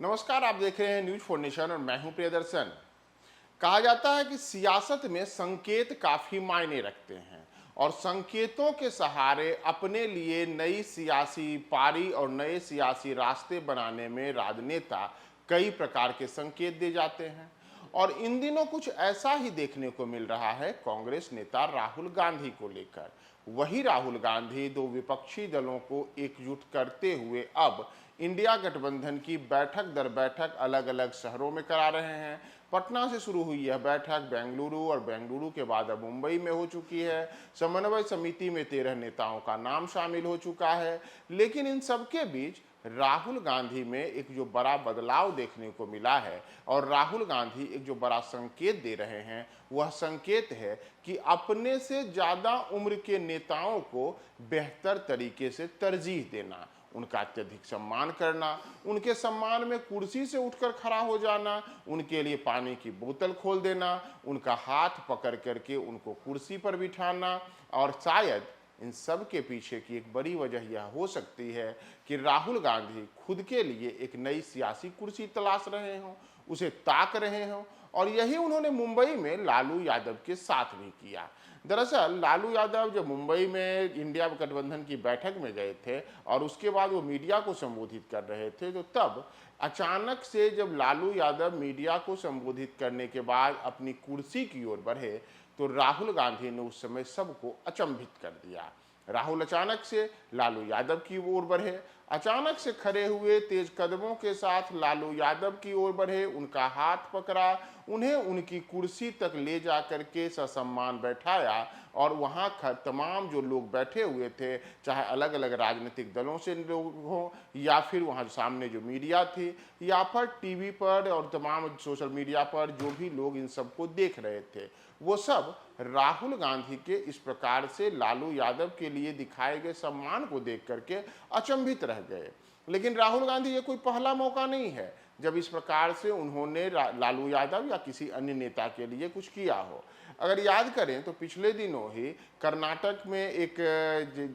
नमस्कार, आप देख रहे हैं न्यूज फॉर नेशन और मैं हूं प्रियदर्शन। कहा जाता है कि सियासत में संकेत काफी मायने रखते हैं और संकेतों के सहारे अपने लिए नई सियासी पारी और नए सियासी रास्ते बनाने में राजनेता कई प्रकार के संकेत दे जाते हैं। और इन दिनों कुछ ऐसा ही देखने को मिल रहा है कांग्रेस नेता राहुल गांधी को लेकर। वही राहुल गांधी दो विपक्षी दलों को एकजुट करते हुए अब इंडिया गठबंधन की बैठक दर बैठक अलग अलग शहरों में करा रहे हैं। पटना से शुरू हुई यह बैठक बेंगलुरु और बेंगलुरु के बाद अब मुंबई में हो चुकी है। समन्वय समिति में 13 नेताओं का नाम शामिल हो चुका है। लेकिन इन सबके बीच राहुल गांधी में एक जो बड़ा बदलाव देखने को मिला है और राहुल गांधी एक जो बड़ा संकेत दे रहे हैं, वह संकेत है कि अपने से ज्यादा उम्र के नेताओं को बेहतर तरीके से तरजीह देना, उनका अत्यधिक सम्मान करना, उनके सम्मान में कुर्सी से उठकर खड़ा हो जाना, उनके लिए पानी की बोतल खोल देना, उनका हाथ पकड़ करके उनको कुर्सी पर बिठाना। और शायद इन सब के पीछे की एक बड़ी वजह यह हो सकती है कि राहुल गांधी खुद के लिए एक नई सियासी कुर्सी तलाश रहे हों, उसे ताक रहे हों। और यही उन्होंने मुंबई में लालू यादव के साथ भी किया। दरअसल लालू यादव जब मुंबई में इंडिया गठबंधन की बैठक में गए थे और उसके बाद वो मीडिया को संबोधित कर रहे थे, तो तब अचानक से जब लालू यादव मीडिया को संबोधित करने के बाद अपनी कुर्सी की ओर बढ़े, तो राहुल गांधी ने उस समय सबको अचंभित कर दिया। राहुल अचानक से लालू यादव की ओर बढ़े, अचानक से खड़े हुए, तेज कदमों के साथ लालू यादव की ओर बढ़े, उनका हाथ पकड़ा, उन्हें उनकी कुर्सी तक ले जा करके ससम्मान बैठाया। और वहाँ तमाम जो लोग बैठे हुए थे, चाहे अलग अलग राजनीतिक दलों से लोग हों या फिर वहाँ सामने जो मीडिया थी या फिर टीवी पर और तमाम सोशल मीडिया पर जो भी लोग इन सबको देख रहे थे, वो सब राहुल गांधी के इस प्रकार से लालू यादव के लिए दिखाए गए सम्मान को देख करके अचंभित रह गए। लेकिन राहुल गांधी ये कोई पहला मौका नहीं है जब इस प्रकार से उन्होंने लालू यादव या किसी अन्य नेता के लिए कुछ किया हो। अगर याद करें तो पिछले दिनों ही कर्नाटक में एक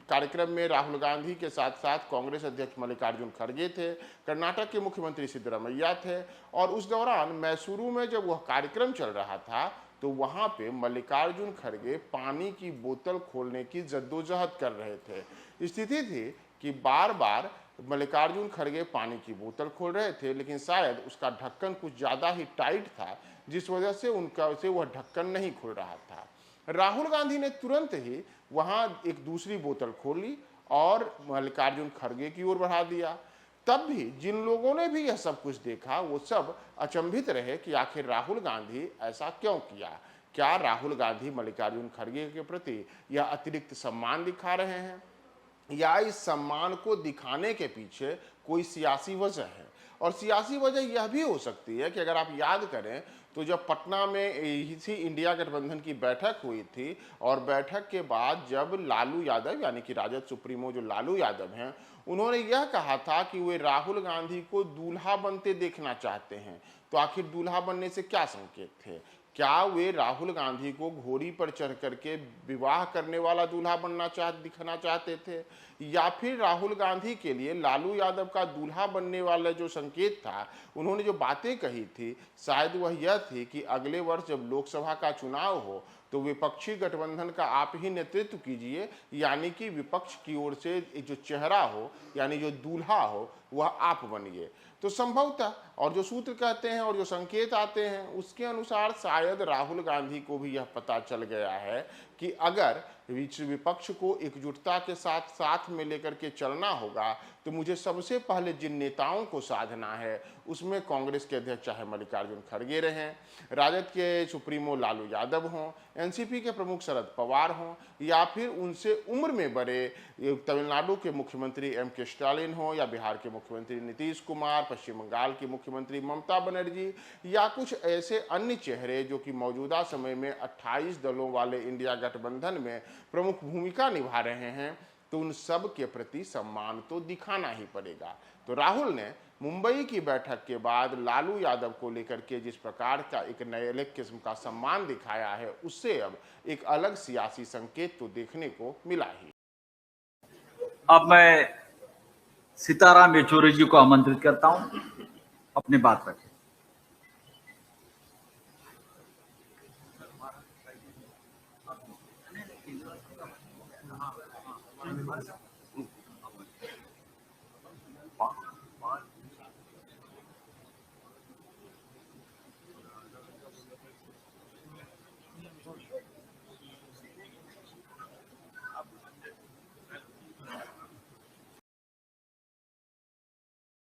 कार्यक्रम में राहुल गांधी के साथ साथ कांग्रेस अध्यक्ष मल्लिकार्जुन खड़गे थे, कर्नाटक के मुख्यमंत्री सिद्धरामैया थे। और उस दौरान मैसूरू में जब वह कार्यक्रम चल रहा था, तो वहां पे मल्लिकार्जुन खड़गे पानी की बोतल खोलने की जद्दोजहद कर रहे थे। स्थिति थी कि बार बार मल्लिकार्जुन खड़गे पानी की बोतल खोल रहे थे, लेकिन शायद उसका ढक्कन कुछ ज़्यादा ही टाइट था, जिस वजह से उनका से वह ढक्कन नहीं खुल रहा था। राहुल गांधी ने तुरंत ही वहां एक दूसरी बोतल खोल ली और मल्लिकार्जुन खड़गे की ओर बढ़ा दिया। तब भी जिन लोगों ने भी यह सब कुछ देखा, वो सब अचंभित रहे कि आखिर राहुल गांधी ऐसा क्यों किया। क्या राहुल गांधी मल्लिकार्जुन खड़गे के प्रति यह अतिरिक्त सम्मान दिखा रहे हैं या इस सम्मान को दिखाने के पीछे कोई सियासी वजह है। और सियासी वजह यह भी हो सकती है कि अगर आप याद करें तो जब पटना में इसी इंडिया गठबंधन की बैठक हुई थी और बैठक के बाद जब लालू यादव यानी कि राजद सुप्रीमो जो लालू यादव हैं, उन्होंने यह कहा था कि वे राहुल गांधी को दूल्हा बनते देखना चाहते हैं। तो आखिर दूल्हा बनने से क्या संकेत थे? क्या वे राहुल गांधी को घोड़ी पर चढ़ करके विवाह करने वाला दूल्हा दिखना चाहते थे, या फिर राहुल गांधी के लिए लालू यादव का दूल्हा बनने वाला जो संकेत था, उन्होंने जो बातें कही थी, शायद वह यह थी कि अगले वर्ष जब लोकसभा का चुनाव हो तो विपक्षी गठबंधन का आप ही नेतृत्व कीजिए, यानी कि विपक्ष की ओर से एक जो चेहरा हो यानी जो दूल्हा हो वह आप बनिए। तो संभवतः और जो सूत्र कहते हैं और जो संकेत आते हैं उसके अनुसार शायद राहुल गांधी को भी यह पता चल गया है कि अगर विपक्ष को एकजुटता के साथ साथ में लेकर के चलना होगा, तो मुझे सबसे पहले जिन नेताओं को साधना है उसमें कांग्रेस के अध्यक्ष चाहे मल्लिकार्जुन खड़गे रहें, राजद के सुप्रीमो लालू यादव हों, एनसीपी के प्रमुख शरद पवार हों, या फिर उनसे उम्र में बड़े तमिलनाडु के मुख्यमंत्री एम के स्टालिन हों, या बिहार के मुख्यमंत्री नीतीश कुमार, पश्चिम बंगाल की मुख्यमंत्री ममता बनर्जी, या कुछ ऐसे अन्य चेहरे जो कि मौजूदा समय में 28 दलों वाले इंडिया गठबंधन में प्रमुख भूमिका निभा रहे हैं। तो उन सब के प्रति सम्मान तो दिखाना ही पड़ेगा। तो राहुल ने मुंबई की बैठक के बाद लालू यादव को लेकर के जिस प्रकार का एक नए अलग किस्म का सम्मान दिखाया है, उससे अब एक अलग सियासी संकेत तो देखने को मिला ही। अब मैं सीताराम येचुरी जी को आमंत्रित करता हूं। अपनी बात रखें।